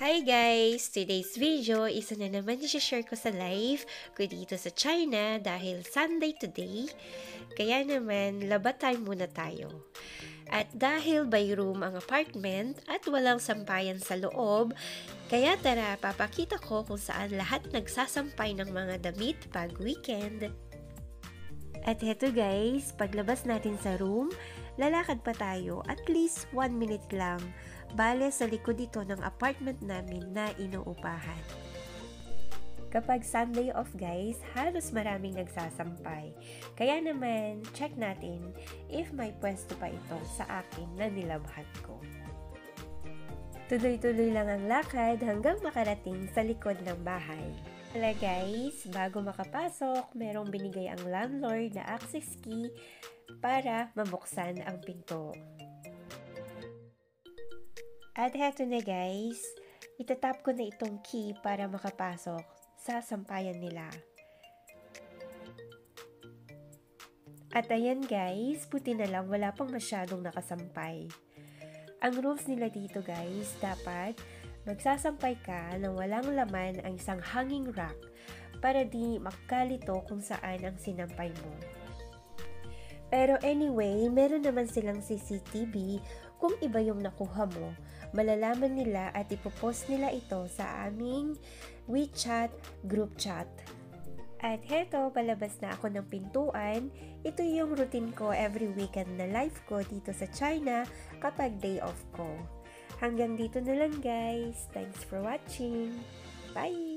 Hi guys! Today's video, isa na naman i-share ko sa live ko dito sa China dahil Sunday today. Kaya naman, laba time muna tayo. At dahil by room ang apartment at walang sampayan sa loob, kaya tara, papakita ko kung saan lahat nagsasampay ng mga damit pag weekend. At heto guys, paglabas natin sa room, lalakad pa tayo at least 1 minute lang. Bale sa likod ito ng apartment namin na inuupahan. Kapag Sunday off guys, halos maraming nagsasampay. Kaya naman, check natin if may pwesto pa ito sa akin na nilabhan ko. Tuloy-tuloy lang ang lakad hanggang makarating sa likod ng bahay. Hala guys, bago makapasok, merong binigay ang landlord na access key para mabuksan ang pinto. At heto na guys, itatap ko na itong key para makapasok sa sampayan nila. At ayan guys, buti na lang wala pang masyadong nakasampay. Ang rules nila dito guys, dapat magsasampay ka nang walang laman ang isang hanging rack para di magkalito kung saan ang sinampay mo. Pero anyway, meron naman silang CCTV kung iba yung nakuha mo. Malalaman nila at ipopost nila ito sa aming WeChat group chat. At heto, palabas na ako ng pintuan. Ito yung routine ko every weekend na live ko dito sa China kapag day off ko. Hanggang dito na lang guys. Thanks for watching. Bye!